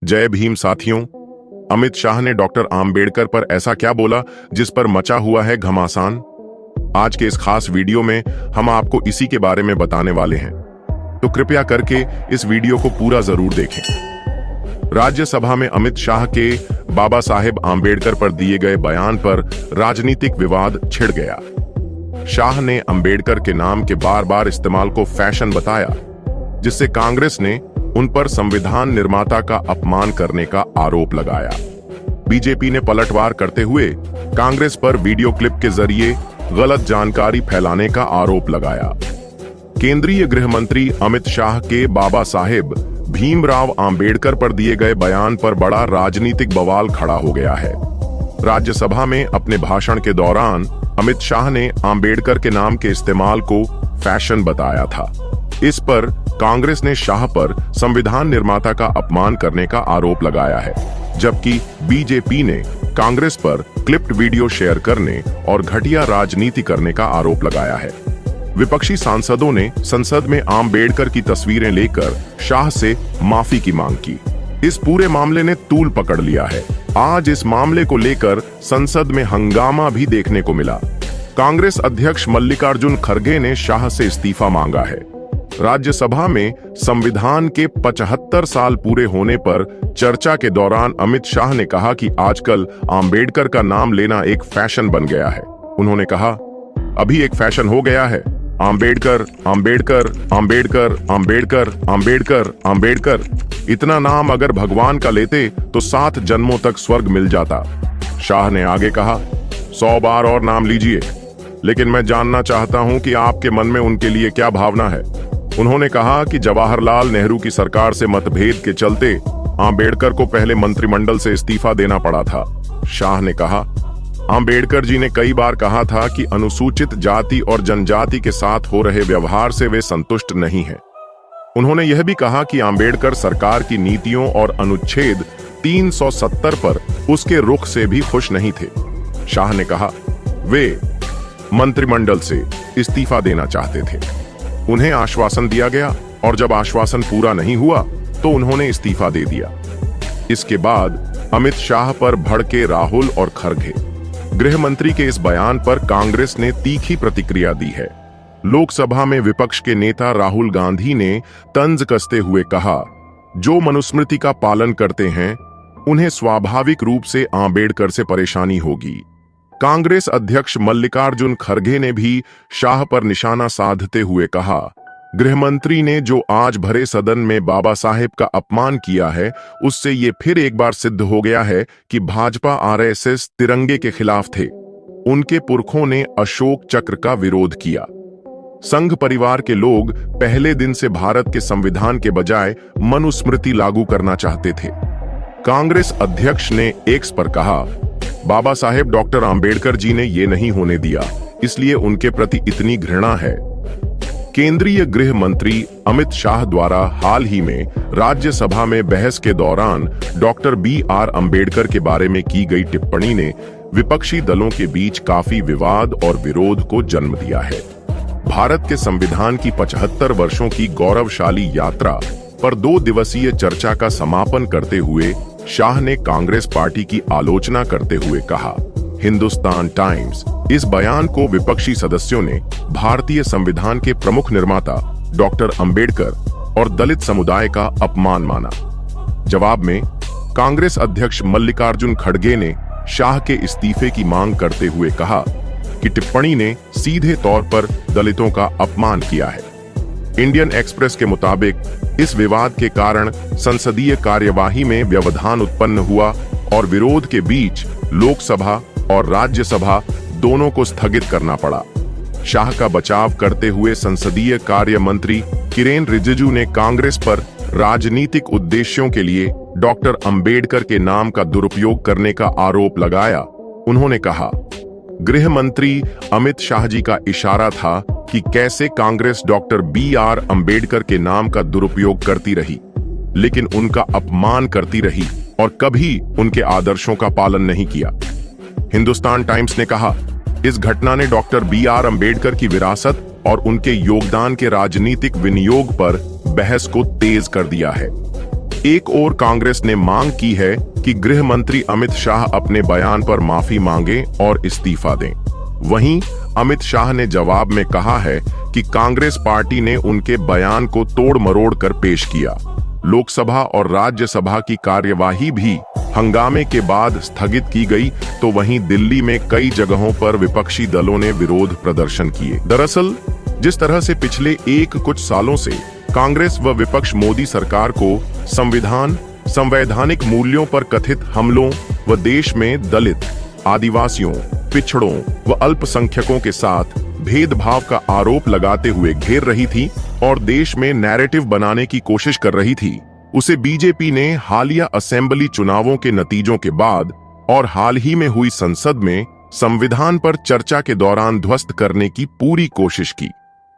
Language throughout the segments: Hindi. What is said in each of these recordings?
जय भीम साथियों। अमित शाह ने डॉक्टर आम्बेडकर पर ऐसा क्या बोला जिस पर मचा हुआ है घमासान। आज के इस खास वीडियो में हम आपको इसी के बारे में बताने वाले हैं, तो कृपया करके इस वीडियो को पूरा जरूर देखें। राज्यसभा में अमित शाह के बाबा साहेब आम्बेडकर पर दिए गए बयान पर राजनीतिक विवाद छिड़ गया। शाह ने आम्बेडकर के नाम के बार बार इस्तेमाल को फैशन बताया, जिससे कांग्रेस ने उन पर संविधान निर्माता का अपमान करने का आरोप लगाया। बीजेपी ने पलटवार करते हुए कांग्रेस पर वीडियो क्लिप के जरिए गलत जानकारी फैलाने का आरोप लगाया। केंद्रीय गृह मंत्री अमित शाह के बाबा साहेब भीमराव आम्बेडकर पर दिए गए बयान पर बड़ा राजनीतिक बवाल खड़ा हो गया है। राज्यसभा में अपने भाषण के दौरान अमित शाह ने आम्बेडकर के नाम के इस्तेमाल को फैशन बताया था। इस पर कांग्रेस ने शाह पर संविधान निर्माता का अपमान करने का आरोप लगाया है, जबकि बीजेपी ने कांग्रेस पर क्लिप्ड वीडियो शेयर करने और घटिया राजनीति करने का आरोप लगाया है। विपक्षी सांसदों ने संसद में आम्बेडकर की तस्वीरें लेकर शाह से माफी की मांग की। इस पूरे मामले ने तूल पकड़ लिया है। आज इस मामले को लेकर संसद में हंगामा भी देखने को मिला। कांग्रेस अध्यक्ष मल्लिकार्जुन खड़गे ने शाह से इस्तीफा मांगा है। राज्यसभा में संविधान के 75 साल पूरे होने पर चर्चा के दौरान अमित शाह ने कहा कि आजकल आम्बेडकर का नाम लेना एक फैशन बन गया है। उन्होंने कहा, अभी एक फैशन हो गया है, आम्बेडकर आम्बेडकर आम्बेडकर आम्बेडकर आम्बेडकर आम्बेडकर। इतना नाम अगर भगवान का लेते तो 7 जन्मों तक स्वर्ग मिल जाता। शाह ने आगे कहा, 100 बार और नाम लीजिए, लेकिन मैं जानना चाहता हूं कि आपके मन में उनके लिए क्या भावना है। उन्होंने कहा कि जवाहरलाल नेहरू की सरकार से मतभेद के चलते आम्बेडकर को पहले मंत्रिमंडल से इस्तीफा देना पड़ा था। शाह ने कहा, आम्बेडकर जी ने कई बार कहा था कि अनुसूचित जाति और जनजाति के साथ हो रहे व्यवहार से वे संतुष्ट नहीं हैं। उन्होंने यह भी कहा कि आम्बेडकर सरकार की नीतियों और अनुच्छेद 370 पर उसके रुख से भी खुश नहीं थे। शाह ने कहा, वे मंत्रिमंडल से इस्तीफा देना चाहते थे। उन्हें आश्वासन दिया गया और जब आश्वासन पूरा नहीं हुआ तो उन्होंने इस्तीफा दे दिया। इसके बाद अमित शाह पर भड़के राहुल और खड़गे। गृह मंत्री के इस बयान पर कांग्रेस ने तीखी प्रतिक्रिया दी है। लोकसभा में विपक्ष के नेता राहुल गांधी ने तंज कसते हुए कहा, जो मनुस्मृति का पालन करते हैं उन्हें स्वाभाविक रूप से आम्बेडकर से परेशानी होगी। कांग्रेस अध्यक्ष मल्लिकार्जुन खड़गे ने भी शाह पर निशाना साधते हुए कहा, गृहमंत्री ने जो आज भरे सदन में बाबा साहेब का अपमान किया है, उससे ये फिर एक बार सिद्ध हो गया है कि भाजपा आरएसएस तिरंगे के खिलाफ थे। उनके पुरखों ने अशोक चक्र का विरोध किया। संघ परिवार के लोग पहले दिन से भारत के संविधान के बजाय मनुस्मृति लागू करना चाहते थे। कांग्रेस अध्यक्ष ने एक्स पर कहा, बाबा साहेब डॉक्टर आम्बेडकर जी ने ये नहीं होने दिया, इसलिए उनके प्रति इतनी घृणा है। केंद्रीय गृह मंत्री अमित शाह द्वारा हाल ही में राज्यसभा में बहस के दौरान डॉक्टर BR आम्बेडकर के बारे में की गई टिप्पणी ने विपक्षी दलों के बीच काफी विवाद और विरोध को जन्म दिया है। भारत के संविधान की 75 वर्षों की गौरवशाली यात्रा पर 2 दिवसीय चर्चा का समापन करते हुए शाह ने कांग्रेस पार्टी की आलोचना करते हुए कहा, हिंदुस्तान टाइम्स इस बयान को विपक्षी सदस्यों ने भारतीय संविधान के प्रमुख निर्माता डॉक्टर अंबेडकर और दलित समुदाय का अपमान माना। जवाब में कांग्रेस अध्यक्ष मल्लिकार्जुन खड़गे ने शाह के इस्तीफे की मांग करते हुए कहा कि टिप्पणी ने सीधे तौर पर दलितों का अपमान किया है। इंडियन एक्सप्रेस के मुताबिक इस विवाद के कारण संसदीय कार्यवाही में व्यवधान उत्पन्न हुआ और विरोध के बीच लोकसभा और राज्यसभा दोनों को स्थगित करना पड़ा। शाह का बचाव करते हुए संसदीय कार्य मंत्री किरेन रिजिजू ने कांग्रेस पर राजनीतिक उद्देश्यों के लिए डॉक्टर अंबेडकर के नाम का दुरुपयोग करने का आरोप लगाया। उन्होंने कहा, गृह मंत्री अमित शाह जी का इशारा था कि कैसे कांग्रेस डॉक्टर BR आम्बेडकर के नाम का दुरुपयोग करती रही, लेकिन उनका अपमान करती रही और कभी उनके आदर्शों का पालन नहीं किया। हिंदुस्तान टाइम्स ने कहा, इस घटना ने डॉक्टर BR आम्बेडकर की विरासत और उनके योगदान के राजनीतिक विनियोग पर बहस को तेज कर दिया है। एक और कांग्रेस ने मांग की है कि गृह मंत्री अमित शाह अपने बयान पर माफी मांगे और इस्तीफा दें। वहीं अमित शाह ने जवाब में कहा है कि कांग्रेस पार्टी ने उनके बयान को तोड़ मरोड़ कर पेश किया। लोकसभा और राज्यसभा की कार्यवाही भी हंगामे के बाद स्थगित की गई, तो वहीं दिल्ली में कई जगहों पर विपक्षी दलों ने विरोध प्रदर्शन किए। दरअसल जिस तरह से पिछले कुछ सालों से कांग्रेस व विपक्ष मोदी सरकार को संवैधानिक मूल्यों पर कथित हमलों व देश में दलित, आदिवासियों, पिछड़ों व अल्पसंख्यकों के साथ भेदभाव का आरोप लगाते हुए घेर रही थी और देश में नैरेटिव बनाने की कोशिश कर रही थी, उसे बीजेपी ने हालिया असेंबली चुनावों के नतीजों के बाद और हाल ही में हुई संसद में संविधान पर चर्चा के दौरान ध्वस्त करने की पूरी कोशिश की।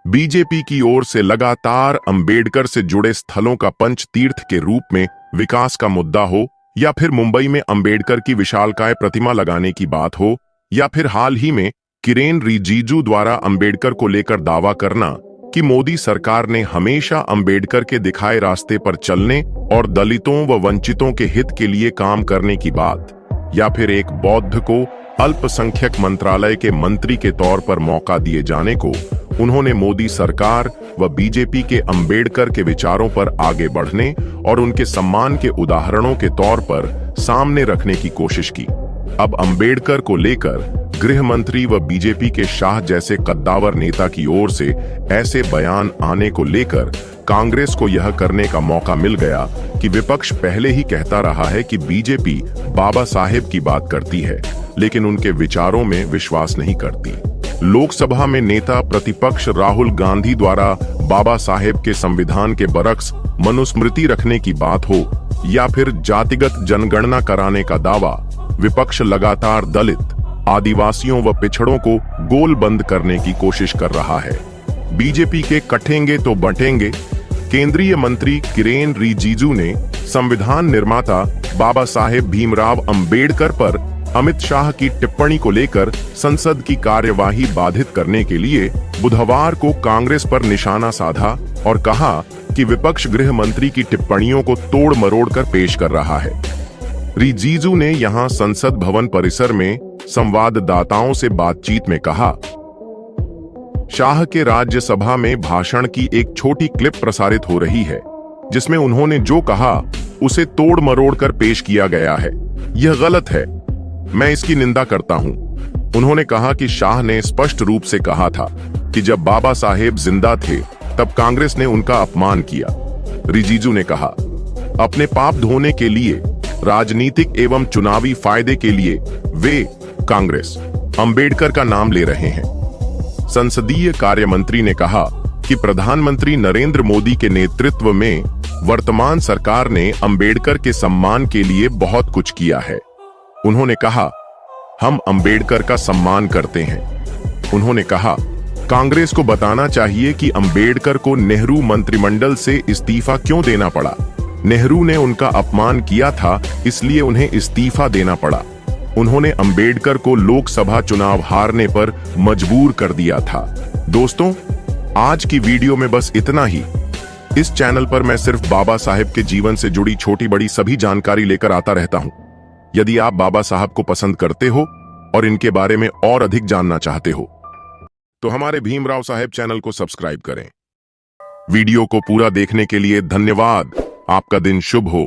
बीजेपी की ओर से लगातार अंबेडकर से जुड़े स्थलों का पंच तीर्थ के रूप में विकास का मुद्दा हो, या फिर मुंबई में अंबेडकर की विशालकाय प्रतिमा लगाने की बात हो, या फिर हाल ही में किरेन रिजिजू द्वारा अंबेडकर को लेकर दावा करना कि मोदी सरकार ने हमेशा अंबेडकर के दिखाए रास्ते पर चलने और दलितों व वंचितों के हित के लिए काम करने की बात, या फिर एक बौद्ध को अल्पसंख्यक मंत्रालय के मंत्री के तौर पर मौका दिए जाने को उन्होंने मोदी सरकार व बीजेपी के अंबेडकर के विचारों पर आगे बढ़ने और उनके सम्मान के उदाहरणों के तौर पर सामने रखने की कोशिश की। अब अंबेडकर को लेकर गृह मंत्री व बीजेपी के शाह जैसे कद्दावर नेता की ओर से ऐसे बयान आने को लेकर कांग्रेस को यह करने का मौका मिल गया कि विपक्ष पहले ही कहता रहा है कि बीजेपी बाबा साहेब की बात करती है, लेकिन उनके विचारों में विश्वास नहीं करती। लोकसभा में नेता प्रतिपक्ष राहुल गांधी द्वारा बाबा साहेब के संविधान के बरक्स मनुस्मृति रखने की बात हो, या फिर जातिगत जनगणना कराने का दावा, विपक्ष लगातार दलित, आदिवासियों व पिछड़ों को गोल बंद करने की कोशिश कर रहा है। बीजेपी के कटेंगे तो बटेंगे केंद्रीय मंत्री किरेन रिजिजू ने संविधान निर्माता बाबा साहेब भीमराव अंबेडकर पर अमित शाह की टिप्पणी को लेकर संसद की कार्यवाही बाधित करने के लिए बुधवार को कांग्रेस पर निशाना साधा और कहा कि विपक्ष गृह मंत्री की टिप्पणियों को तोड़ मरोड़ कर पेश कर रहा है। रिजिजू ने यहां संसद भवन परिसर में संवाददाताओं से बातचीत में कहा, शाह के राज्यसभा में भाषण की एक छोटी क्लिप प्रसारित हो रही है, जिसमें उन्होंने जो कहा उसे तोड़ मरोड़ कर पेश किया गया है। यह गलत है, मैं इसकी निंदा करता हूं। उन्होंने कहा कि शाह ने स्पष्ट रूप से कहा था कि जब बाबा साहेब जिंदा थे तब कांग्रेस ने उनका अपमान किया। रिजिजू ने कहा, अपने पाप धोने के लिए, राजनीतिक एवं चुनावी फायदे के लिए वे कांग्रेस अंबेडकर का नाम ले रहे हैं। संसदीय कार्य मंत्री ने कहा कि प्रधानमंत्री नरेंद्र मोदी के नेतृत्व में वर्तमान सरकार ने अंबेडकर के सम्मान के लिए बहुत कुछ किया है। उन्होंने कहा, हम अंबेडकर का सम्मान करते हैं। उन्होंने कहा, कांग्रेस को बताना चाहिए कि अंबेडकर को नेहरू मंत्रिमंडल से इस्तीफा क्यों देना पड़ा। नेहरू ने उनका अपमान किया था, इसलिए उन्हें इस्तीफा देना पड़ा। उन्होंने अंबेडकर को लोकसभा चुनाव हारने पर मजबूर कर दिया था। दोस्तों, आज की वीडियो में बस इतना ही। इस चैनल पर मैं सिर्फ बाबा साहेब के जीवन से जुड़ी छोटी बड़ी सभी जानकारी लेकर आता रहता हूं। यदि आप बाबा साहब को पसंद करते हो और इनके बारे में और अधिक जानना चाहते हो तो हमारे भीमराव साहेब चैनल को सब्सक्राइब करें। वीडियो को पूरा देखने के लिए धन्यवाद। आपका दिन शुभ हो।